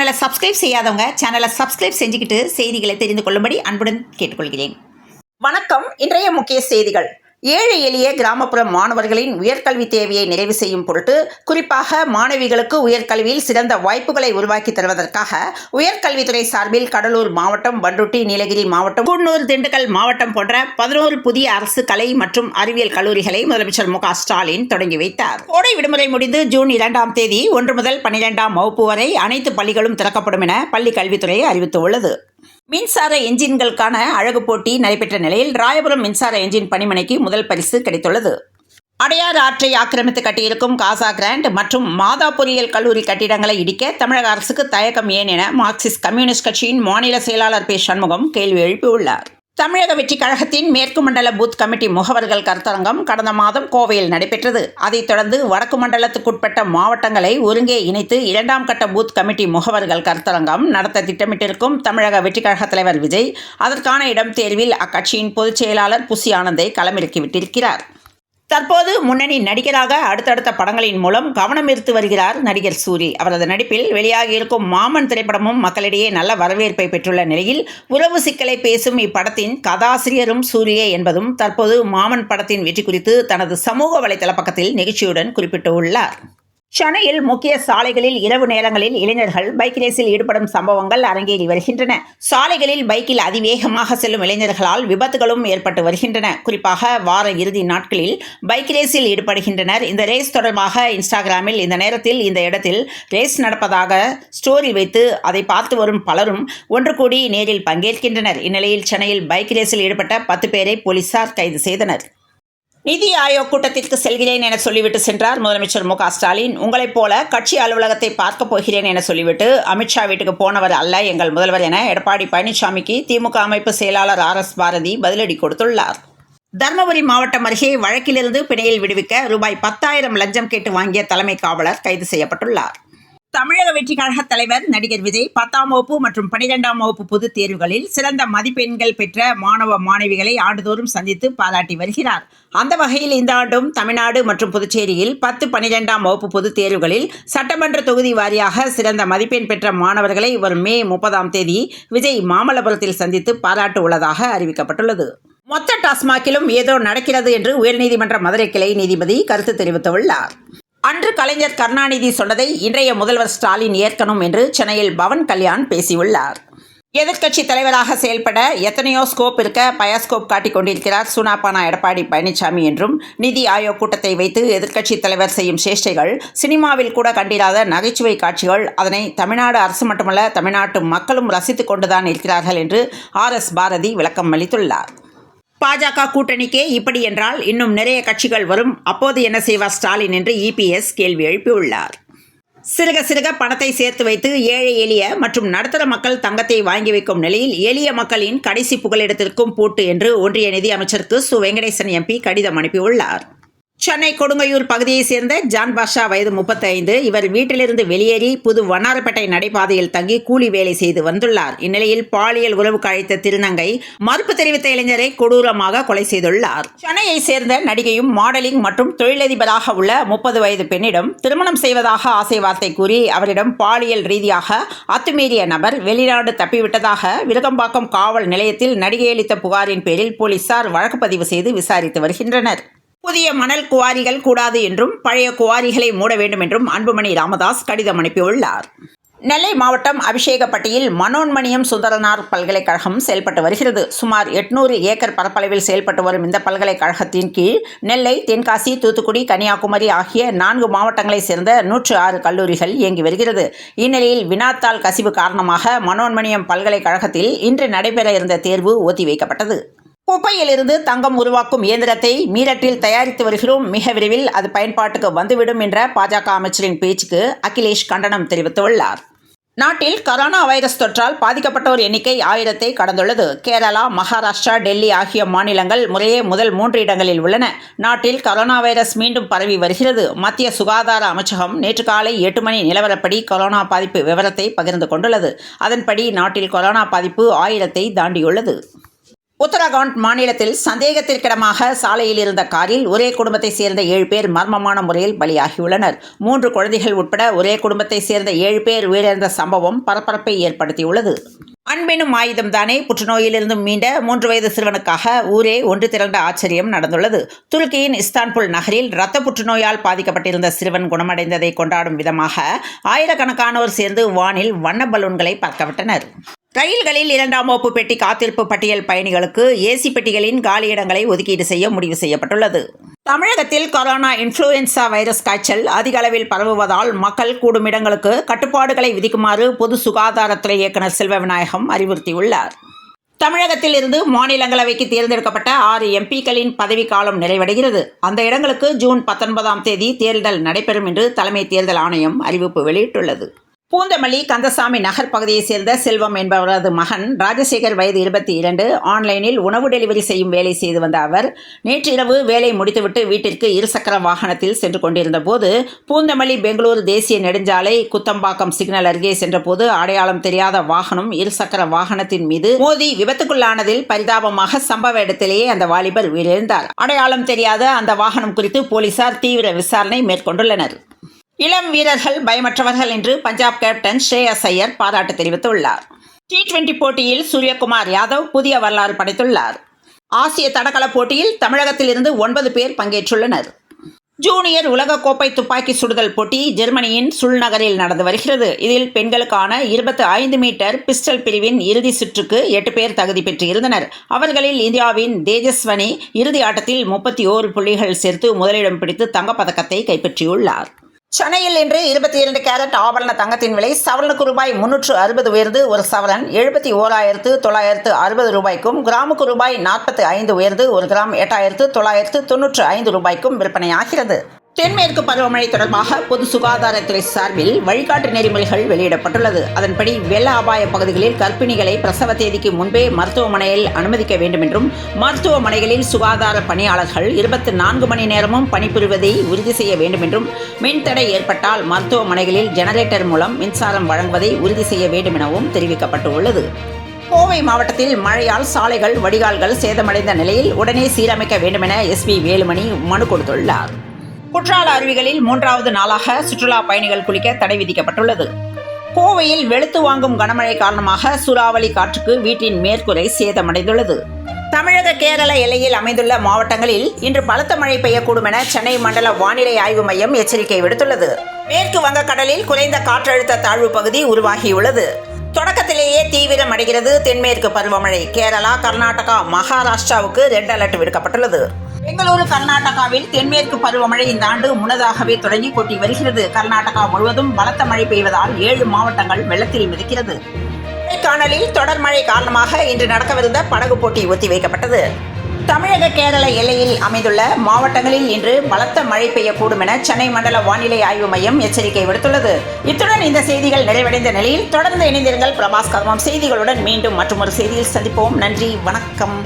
சேனலை சப்ஸ்கிரைப் செய்யாதவங்க சேனலை சப்ஸ்கிரைப் செஞ்சுக்கிட்டு செய்திகளை தெரிந்து கொள்ளும்படி அன்புடன் கேட்டுக்கொள்கிறேன். வணக்கம். இன்றைய முக்கிய செய்திகள். ஏழை எளிய கிராமப்புற மாணவர்களின் உயர்கல்வி தேவையை நிறைவு செய்யும் பொருட்டு குறிப்பாக மாணவிகளுக்கு உயர்கல்வியில் சிறந்த வாய்ப்புகளை உருவாக்கி தருவதற்காக உயர்கல்வித்துறை சார்பில் கடலூர் மாவட்டம், பண்ருட்டி, நீலகிரி மாவட்டம், குன்னூர், திண்டுக்கல் மாவட்டம் போன்ற 11 புதிய அரசு கலை மற்றும் அறிவியல் கல்லூரிகளை முதலமைச்சர் மு.க. ஸ்டாலின் தொடங்கி வைத்தார். கோடை விடுமுறை முடிந்து ஜூன் 2ஆம் தேதி 1 முதல் 12ஆம் வகுப்பு வரை அனைத்து பள்ளிகளும் திறக்கப்படும் என பள்ளி கல்வித்துறை அறிவித்துள்ளது. மின்சார என்ஜின்களுக்கான அழகு போட்டி நடைபெற்ற நிலையில் ராயபுரம் மின்சார என்ஜின் பணிமனைக்கு முதல் பரிசு கிடைத்துள்ளது. அடையாறு ஆற்றை ஆக்கிரமித்து கட்டியிருக்கும் காசா கிராண்ட் மற்றும் மாதா பொறியியல் கல்லூரி கட்டிடங்களை இடிக்க தமிழக அரசுக்கு தயக்கம் ஏன் என மார்க்சிஸ்ட் கம்யூனிஸ்ட் கட்சியின் மாநில செயலாளர் பே. சண்முகம் கேள்வி எழுப்பியுள்ளார். தமிழக வெற்றி கழகத்தின் மேற்கு மண்டல பூத் கமிட்டி முகவர்கள் கருத்தரங்கம் கடந்த மாதம் கோவையில் நடைபெற்றது. அதைத் தொடர்ந்து வடக்கு மண்டலத்துக்குட்பட்ட மாவட்டங்களை ஒருங்கே இணைத்து 2ஆம் கட்ட பூத் கமிட்டி முகவர்கள் கருத்தரங்கம் நடத்த திட்டமிட்டிருக்கும் தமிழக வெற்றி கழக தலைவர் விஜய் அதற்கான இடம் தேர்வில் அக்கட்சியின் பொதுச் செயலாளர் புசி ஆனந்தை களமிறக்கிவிட்டிருக்கிறார். தற்போது முன்னணி நடிகராக அடுத்தடுத்த படங்களின் மூலம் கவனம் ஈர்த்து வருகிறார் நடிகர் சூரி. அவரது நடிப்பில் வெளியாகியிருக்கும் மாமன் திரைப்படமும் மக்களிடையே நல்ல வரவேற்பை பெற்றுள்ள நிலையில் உறவு சிக்கலை பேசும் இப்படத்தின் கதாசிரியரும் சூரியே என்பதும் தற்போது மாமன் படத்தின் வெற்றி குறித்து தனது சமூக வலைதள பக்கத்தில் நெகிழ்ச்சியுடன் குறிப்பிட்டுள்ளார். சென்னையில் முக்கிய சாலைகளில் இரவு நேரங்களில் இளைஞர்கள் பைக் ரேஸில் ஈடுபடும் சம்பவங்கள் அரங்கேறி வருகின்றன. சாலைகளில் பைக்கில் அதிவேகமாக செல்லும் இளைஞர்களால் விபத்துகளும் ஏற்பட்டு வருகின்றன. குறிப்பாக வார இறுதி நாட்களில் பைக் ரேஸில் ஈடுபடுகின்றனர். இந்த ரேஸ் தொடர்பாக இன்ஸ்டாகிராமில் இந்த நேரத்தில் இந்த இடத்தில் ரேஸ் நடப்பதாக ஸ்டோரி வைத்து அதை பார்த்து வரும் பலரும் ஒன்று கூடி நேரில் பங்கேற்கின்றனர். இந்நிலையில் சென்னையில் பைக் ரேஸில் ஈடுபட்ட 10 பேரை போலீசார் கைது செய்தனர். நிதி ஆயோக் கூட்டத்திற்கு செல்கிறேன் என சொல்லிவிட்டு சென்றார் முதலமைச்சர் மு.க. ஸ்டாலின். உங்களைப் போல கட்சி அலுவலகத்தை பார்க்க போகிறேன் என சொல்லிவிட்டு அமித்ஷா வீட்டுக்கு போனவர் அல்ல எங்கள் முதல்வர் என எடப்பாடி பழனிசாமிக்கு திமுக அமைப்பு செயலாளர் ஆர்.எஸ். பாரதி பதிலடி கொடுத்துள்ளார். தருமபுரி மாவட்டம் அருகே வழக்கிலிருந்து பிணையில் விடுவிக்க ரூபாய் 10,000 லஞ்சம் கேட்டு வாங்கிய தலைமை காவலர் கைது செய்யப்பட்டுள்ளார். தமிழக வெற்றி கழக தலைவர் நடிகர் விஜய் 10ஆம் வகுப்பு மற்றும் 12ஆம் வகுப்பு பொதுத் தேர்வுகளில் சிறந்த மதிப்பெண்கள் பெற்ற மாணவ மாணவிகளை ஆண்டுதோறும் சந்தித்து பாராட்டி வருகிறார். அந்த வகையில் இந்த ஆண்டும் தமிழ்நாடு மற்றும் புதுச்சேரியில் 10, 12ஆம் வகுப்பு பொதுத் தேர்வுகளில் சட்டமன்ற தொகுதி வாரியாக சிறந்த மதிப்பெண் பெற்ற மாணவர்களை வரும் மே 30ஆம் தேதி விஜய் மாமல்லபுரத்தில் சந்தித்து பாராட்ட உள்ளதாக அறிவிக்கப்பட்டுள்ளது. மொத்த டாஸ்மாகிலும் ஏதோ நடக்கிறது என்று உயர்நீதிமன்ற மதுரை கிளை நீதிபதி கருத்து தெரிவித்துள்ளார். அன்று கலைஞர் கருணாநிதி சொன்னதை இன்றைய முதல்வர் ஸ்டாலின் ஏற்கணும் என்று சென்னையில் பவன் கல்யாண் பேசியுள்ளார். எதிர்க்கட்சி தலைவராக செயல்பட எத்தனையோ ஸ்கோப் இருக்க பயாஸ்கோப் காட்டிக் கொண்டிருக்கிறார் சூனாப்பானா எடப்பாடி பழனிசாமி என்றும், நிதி ஆயோக் கூட்டத்தை வைத்து எதிர்க்கட்சி தலைவர் செய்யும் சேஷ்டைகள் சினிமாவில் கூட கண்டிராத நகைச்சுவை காட்சிகள், அதனை தமிழ்நாடு அரசு மட்டுமல்ல தமிழ்நாட்டு மக்களும் ரசித்துக் கொண்டுதான் இருக்கிறார்கள் என்று ஆர்.எஸ். பாரதி விளக்கம் அளித்துள்ளார். பாஜக கூட்டணிக்கே இப்படி என்றால் இன்னும் நிறைய கட்சிகள் வரும், அப்போது என்ன செய்வார் ஸ்டாலின் என்று இபிஎஸ் கேள்வி எழுப்பியுள்ளார். சிறுக சிறுக பணத்தை சேர்த்து வைத்து ஏழை எளிய மற்றும் நடுத்தர மக்கள் தங்கத்தை வாங்கி வைக்கும் நிலையில் எளிய மக்களின் கடைசி புகலிடத்திற்கும் பூட்டு என்று ஒன்றிய நிதி அமைச்சருக்கு சு. வெங்கடேசன் எம்பி கடிதம் அனுப்பியுள்ளார். சென்னை கொடுங்கையூர் பகுதியைச் சேர்ந்த ஜான் பாஷா வயது 35. இவர் வீட்டிலிருந்து வெளியேறி புது வண்ணாரப்பேட்டை நடைபாதையில் தங்கி கூலி வேலை செய்து வந்துள்ளார். இந்நிலையில் பாலியல் உறவுக்கு அழைத்த திருநங்கை மறுப்பு தெரிவித்த இளைஞரை கொடூரமாக கொலை செய்துள்ளார். சென்னையை சேர்ந்த நடிகையும் மாடலிங் மற்றும் தொழிலதிபராக உள்ள 30 வயது பெண்ணிடம் திருமணம் செய்வதாக ஆசை வார்த்தை கூறி அவரிடம் பாலியல் ரீதியாக அத்துமீறிய நபர் வெளிநாடு தப்பிவிட்டதாக விருகம்பாக்கம் காவல் நிலையத்தில் நடிகை அளித்த புகாரின் பேரில் போலீசார் வழக்கு பதிவு செய்து விசாரித்து வருகின்றனர். புதிய மணல் குவாரிகள் கூடாது என்றும் பழைய குவாரிகளை மூட வேண்டும் என்றும் அன்புமணி ராமதாஸ் கடிதம் அனுப்பியுள்ளார். நெல்லை மாவட்டம் அபிஷேகப்பட்டியில் மனோன்மணியம் சுந்தரனார் பல்கலைக்கழகம் செயல்பட்டு வருகிறது. சுமார் 800 ஏக்கர் பரப்பளவில் செயல்பட்டு வரும் இந்த பல்கலைக்கழகத்தின் கீழ் நெல்லை, தென்காசி, தூத்துக்குடி, கன்னியாகுமரி ஆகிய 4 மாவட்டங்களைச் சேர்ந்த 106 கல்லூரிகள் இயங்கி வருகிறது. இந்நிலையில் வினாத்தாள் கசிவு காரணமாக மனோன்மணியம் பல்கலைக்கழகத்தில் இன்று நடைபெற இருந்த தேர்வு ஒத்திவைக்கப்பட்டது. குப்பையிலிருந்து தங்கம் உருவாக்கும் இயந்திரத்தை மீரட்டில் தயாரித்து வருகிறோம், மிக விரைவில் அது பயன்பாட்டுக்கு வந்துவிடும் என்ற பாஜக அமைச்சரின் பேச்சுக்கு அகிலேஷ் கண்டனம் தெரிவித்துள்ளார். நாட்டில் கரோனா வைரஸ் தொற்றால் பாதிக்கப்பட்டோர் எண்ணிக்கை 1000-ஐ கடந்துள்ளது. கேரளா, மகாராஷ்டிரா, டெல்லி ஆகிய மாநிலங்கள் முறையே முதல் 3 இடங்களில் உள்ளன. நாட்டில் கரோனா வைரஸ் மீண்டும் பரவி வருகிறது. மத்திய சுகாதார அமைச்சகம் நேற்று காலை 8 மணி நிலவரப்படி கரோனா பாதிப்பு விவரத்தை பகிர்ந்து கொண்டுள்ளது. அதன்படி நாட்டில் கரோனா பாதிப்பு 1000-ஐ தாண்டியுள்ளது. உத்தரகாண்ட் மாநிலத்தில் சந்தேகத்திற்கிடமாக சாலையில் இருந்த காரில் ஒரே குடும்பத்தைச் சேர்ந்த 7 பேர் மர்மமான முறையில் பலியாகியுள்ளனர். 3 குழந்தைகள் உட்பட ஒரே குடும்பத்தைச் சேர்ந்த 7 பேர் உயிரிழந்த சம்பவம் பரபரப்பை ஏற்படுத்தியுள்ளது. அன்பெனும் ஆயுதம்தானே புற்றுநோயிலிருந்து மீண்ட 3 வயது சிறுவனுக்காக ஊரே ஒன்று திரண்ட ஆச்சரியம் நடந்துள்ளது. துருக்கியின் இஸ்தான்புல் நகரில் இரத்த புற்றுநோயால் பாதிக்கப்பட்டிருந்த சிறுவன் குணமடைந்ததை கொண்டாடும் விதமாக ஆயிரக்கணக்கானோர் சேர்ந்து வானில் வண்ண பலூன்களை பறக்கவிட்டனர். ரயில்களில் 2ஆம் வகுப்பு பெட்டி காத்திருப்பு பட்டியல் பயணிகளுக்கு ஏசி பெட்டிகளின் காலியிடங்களை ஒதுக்கீடு செய்ய முடிவு செய்யப்பட்டுள்ளது. தமிழகத்தில் கொரோனா இன்ஃப்ளூயன்சா வைரஸ் காய்ச்சல் அதிக அளவில் பரவுவதால் மக்கள் கூடும் இடங்களுக்கு கட்டுப்பாடுகளை விதிக்குமாறு பொது சுகாதாரத்துறை இயக்குநர் செல்வ விநாயகம் அறிவுறுத்தியுள்ளார். தமிழகத்தில் இருந்து மாநிலங்களவைக்கு தேர்ந்தெடுக்கப்பட்ட 6 எம்பிக்களின் பதவிக்காலம் நிறைவடைகிறது. அந்த இடங்களுக்கு ஜூன் 19ஆம் தேதி தேர்தல் நடைபெறும் என்று தலைமை தேர்தல் ஆணையம் அறிவிப்பு வெளியிட்டுள்ளது. பூந்தமல்லி கந்தசாமி நகர் பகுதியைச் சேர்ந்த செல்வம் என்பவரது மகன் ராஜசேகர் வயது 22 ஆன்லைனில் உணவு டெலிவரி செய்யும் வேலை செய்து வந்த அவர் நேற்றிரவு வேலை முடித்துவிட்டு வீட்டிற்கு இருசக்கர வாகனத்தில் சென்று கொண்டிருந்த போது பூந்தமல்லி பெங்களூரு தேசிய நெடுஞ்சாலை குத்தம்பாக்கம் சிக்னல் அருகே சென்றபோது அடையாளம் தெரியாத வாகனம் இருசக்கர வாகனத்தின் மீது மோதி விபத்துக்குள்ளானதில் பரிதாபமாக சம்பவ இடத்திலேயே அந்த வாலிபர் உயிரிழந்தார். அடையாளம் தெரியாத அந்த வாகனம் குறித்து போலீசார் தீவிர விசாரணை மேற்கொண்டுள்ளனர். இளம் வீரர்கள் பயமற்றவர்கள் என்று பஞ்சாப் கேப்டன் ஸ்ரேயஸ் ஐயர் பாராட்டு தெரிவித்துள்ளார். T20 போட்டியில் சூரியகுமார் யாதவ் புதிய வரலாறு படைத்துள்ளார். ஆசிய தடகள போட்டியில் தமிழகத்திலிருந்து 9 பேர் பங்கேற்றுள்ளனர். ஜூனியர் உலகக்கோப்பை துப்பாக்கி சுடுதல் போட்டி ஜெர்மனியின் சுல் நகரில் நடந்து வருகிறது. இதில் பெண்களுக்கான 25 மீட்டர் பிஸ்டல் பிரிவின் இறுதி சுற்றுக்கு 8 பேர் தகுதி பெற்று இருந்தனர். அவர்களில் இந்தியாவின் தேஜஸ்வனி இறுதி ஆட்டத்தில் 31 புள்ளிகள் சேர்த்து முதலிடம் பிடித்து தங்கப்பதக்கத்தை கைப்பற்றியுள்ளார். சென்னையில் இன்று 22 கேரட் ஆபரண தங்கத்தின் விலை சவரனுக்கு ரூபாய் 360 உயர்ந்து ஒரு சவரன் 71,960 ரூபாய்க்கும், கிராமுக்கு ரூபாய் 45 உயர்ந்து ஒரு கிராம் 8,995 ரூபாய்க்கும் விற்பனையாகிறது. தென்மேற்கு பருவமழை தொடர்பாக பொது சுகாதாரத்துறை சார்பில் வழிகாட்டு நெறிமுறைகள் வெளியிடப்பட்டுள்ளது. அதன்படி வெள்ள அபாய பகுதிகளில் கர்ப்பிணிகளை பிரசவ தேதிக்கு முன்பே மருத்துவமனையில் அனுமதிக்க வேண்டும் என்றும், மருத்துவமனைகளில் சுகாதார பணியாளர்கள் 24 மணி நேரமும் பணிபுரிவதை உறுதி செய்ய வேண்டும் என்றும், மின்தடை ஏற்பட்டால் மருத்துவமனைகளில் ஜெனரேட்டர் மூலம் மின்சாரம் வழங்குவதை உறுதி செய்ய வேண்டும் எனவும் தெரிவிக்கப்பட்டுள்ளது. கோவை மாவட்டத்தில் மழையால் சாலைகள் வடிகால்கள் சேதமடைந்த நிலையில் உடனே சீரமைக்க வேண்டுமென SP வேலுமணி மனு கொடுத்துள்ளார். குற்றால அருவிகளில் 3வது நாளாக சுற்றுலா பயணிகள் குளிக்க தடை விதிக்கப்பட்டுள்ளது. கோவையில் வெளுத்து வாங்கும் கனமழை காரணமாக சூறாவளி காற்றுக்கு வீட்டின் மேற்கூரை சேதமடைந்துள்ளது. தமிழக கேரள எல்லையில் அமைந்துள்ள மாவட்டங்களில் இன்று பலத்த மழை பெய்யக்கூடும் என சென்னை மண்டல வானிலை ஆய்வு மையம் எச்சரிக்கை விடுத்துள்ளது. மேற்கு வங்கக்கடலில் குறைந்த காற்றழுத்த தாழ்வு பகுதி உருவாகியுள்ளது. தொடக்கத்திலேயே தீவிரமடைகிறது தென்மேற்கு பருவமழை. கேரளா, கர்நாடகா, மகாராஷ்டிராவுக்கு ரெட் அலர்ட் விடுக்கப்பட்டுள்ளது. பெங்களூரு கர்நாடகாவில் தென்மேற்கு பருவமழை இந்த ஆண்டு முன்னதாகவே தொடங்கி கொட்டி வருகிறது. கர்நாடகா முழுவதும் பலத்த மழை பெய்வதால் 7 மாவட்டங்கள் வெள்ளத்தில் மிதக்கிறது. கொடைக்கானலில் தொடர் மழை காரணமாக இன்று நடக்கவிருந்த படகு போட்டி ஒத்திவைக்கப்பட்டது. தமிழக கேரள எல்லையில் அமைந்துள்ள மாவட்டங்களில் இன்று பலத்த மழை பெய்யக்கூடும் என சென்னை மண்டல வானிலை ஆய்வு மையம் எச்சரிக்கை விடுத்துள்ளது. இத்துடன் இந்த செய்திகள் நிறைவடைந்த நிலையில் தொடர்ந்து இணைந்திருங்கள் பிரபாஸ் கர்மம் செய்திகளுடன். மீண்டும் மற்றொரு செய்தியில் சந்திப்போம். நன்றி, வணக்கம்.